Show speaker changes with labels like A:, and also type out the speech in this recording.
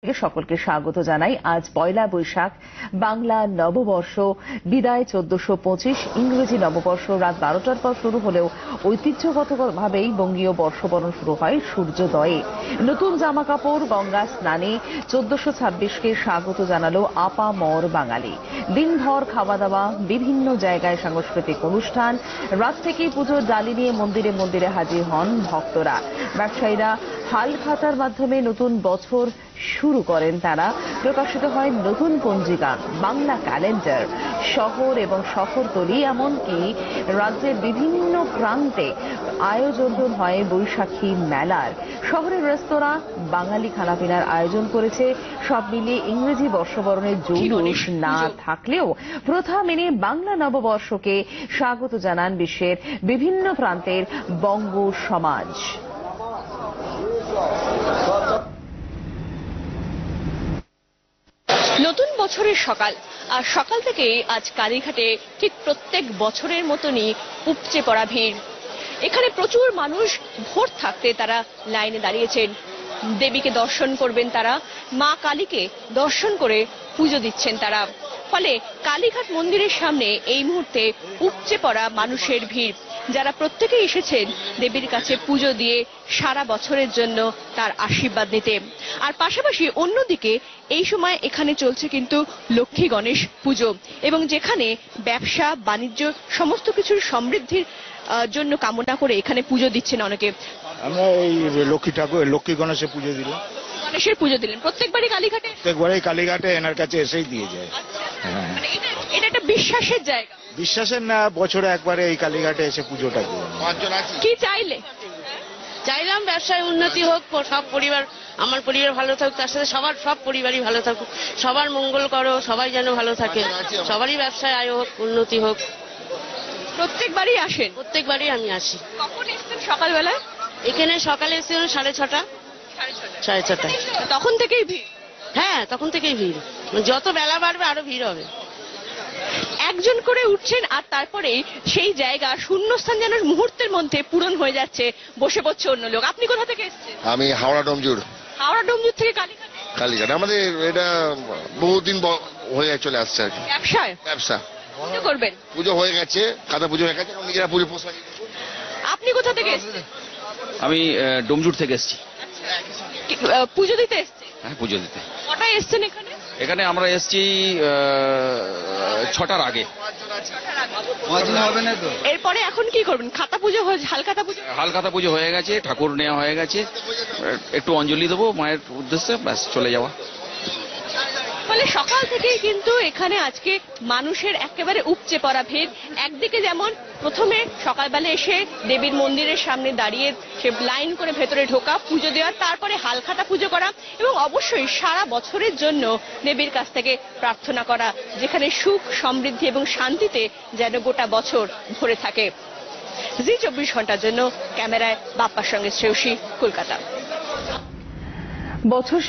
A: সকলকে স্বাগত জানাই। আজ পয়লা বৈশাখ, বাংলা নববর্ষ বিদায় 1425, ইংরেজি নববর্ষ রাত 12টার পর শুরু হলেও ঐতিহ্যগতভাবেই বঙ্গীয় বর্ষবরণ শুরু হয় সূর্যোদয়ে। নতুন জামা কাপড়, গঙ্গা স্নানে 1426কে স্বাগত জানালো আপামর বাঙালি। দিনভর খাওয়া দাওয়া, বিভিন্ন জায়গায় সাংস্কৃতিক অনুষ্ঠান, রাত থেকেই পুজোর ডালি নিয়ে মন্দিরে মন্দিরে হাজির হন ভক্তরা। ব্যবসায়ীরা হালখাতার মাধ্যমে নতুন বছর শুরু করেন। তারা প্রকাশিত হয় নতুন পঞ্জিকা, বাংলা ক্যালেন্ডার। শহর এবং শহরতলি এমনকি রাজ্যের বিভিন্ন প্রান্তে আয়োজন হয় বৈশাখী মেলার। শহরের রেস্তোরাঁ বাঙালি খানাপিনার আয়োজন করেছে। সব মিলিয়ে ইংরেজি বর্ষবরণের জৌলুস না থাকলেও প্রথা মেনে বাংলা নববর্ষকে স্বাগত জানান বিশ্বের বিভিন্ন প্রান্তের বঙ্গ সমাজ।
B: নতুন বছরের সকাল, আর সকাল থেকে আজ কালীঘাটে ঠিক প্রত্যেক বছরের মতনই উপচে পড়া ভিড়। এখানে প্রচুর মানুষ ভোর থাকতে তারা লাইনে দাঁড়িয়েছেন। দেবীকে দর্শন করবেন তারা, মা কালীকে দর্শন করে পুজো দিচ্ছেন তারা। ফলে কালীঘাট মন্দিরের সামনে এই মুহূর্তে উপচে পড়া মানুষের ভিড়, যারা প্রত্যেকেই এসেছেন দেবীর কাছে পুজো দিয়ে সারা বছরের জন্য তার আশীর্বাদ নিতে। আর পাশাপাশি অন্যদিকে এই সময় এখানে চলছে কিন্তু লক্ষ্মী গণেশ পুজো, এবং যেখানে ব্যবসা বাণিজ্য সমস্ত কিছুর সমৃদ্ধির জন্য কামনা করে এখানে পুজো দিচ্ছেন অনেকে।
C: আমরা এই লক্ষ্মী গণেশের পুজো দিলাম।
B: গণেশের পুজো দিলেন প্রত্যেকবারই কালীঘাটে?
C: প্রত্যেকবারই কালীঘাটে এনার কাছে এসেই দিয়ে যায়।
B: মানে এটা একটা বিশ্বাসের জায়গা।
C: বিশ্বাসের না, বছরে একবারে এই কালীঘাটে এসে পুজোটা করি।
B: কি চাইলে?
D: চাইলাম ব্যবসায় উন্নতি হোক, সব পরিবার, আমার পরিবার ভালো থাকুক, তার সাথে সব পরিবারই ভালো থাকুক, সবার মঙ্গল করো, সবাই যেন ভালো থাকে, সবারই ব্যবসায় আয় হোক, উন্নতি হোক।
B: প্রত্যেকবারই আসেন?
D: প্রত্যেকবারই আমি আসি।
B: কখন এসেছেন? সকালবেলায়?
D: এখানে সকালে এসেছিলাম 6:30। 6:30
B: তখন থেকেই ভিড়?
D: হ্যাঁ, তখন থেকেই ভিড়। যত বেলা বাড়বে আরো ভিড় হবে।
B: একজন করে উঠছেন আর তারপরে সেই জায়গা শূন্যস্থান যেন মুহূর্তের মধ্যে পূরণ হয়ে যাচ্ছে, বসে পড়ছে অন্য লোক। আপনি কোথা থেকে এসেছেন?
E: আমি হাওড়া ডোমজুর।
B: হাওড়া ডোমজুর থেকে কালীঘাট?
E: কালীঘাট আমাদের এটা বহুদিন হয়ে চলে আসছে আর কি। ব্যবসা
B: পুজো করবেন?
E: পুজো হয়ে গেছে, কাদা পুজো হয়ে গেছে, নিজেরা পুজো পোষা।
B: আপনি কোথা থেকে এসেছেন?
F: আমি ডোমজুর থেকে এসেছি।
B: পুজো দিতে এসেছেন?
F: হ্যাঁ, পুজো দিতে।
B: কটায় এসেছেন এখানে?
F: এখানে আমরা এসেছি 6টার আগে।
B: এরপরে এখন কি করবেন? খাতা পুজো, হালখাতা পুজো?
F: হালখাতা পুজো হয়ে গেছে, ঠাকুর নেওয়া হয়ে গেছে, একটু অঞ্জলি দেবো মায়ের উদ্দেশ্যে, ব্যাস চলে যাওয়া।
B: ফলে সকাল থেকেই কিন্তু এখানে আজকে মানুষের একেবারে উপচে পড়া ভিড়। একদিকে যেমন প্রথমে সকালবেলা এসে দেবীর মন্দিরের সামনে দাঁড়িয়ে সে লাইন করে ভেতরে ঢোকা, পুজো দেওয়া, তারপরে হালখাতা পুজো করা, এবং অবশ্যই সারা বছরের জন্য দেবীর কাছ থেকে প্রার্থনা করা, যেখানে সুখ সমৃদ্ধি এবং শান্তিতে যেন গোটা বছর ভরে থাকে। জি 24 ঘন্টার জন্য ক্যামেরায় বাপ্পার সঙ্গে শ্রেয়সী, কলকাতা।
A: বছর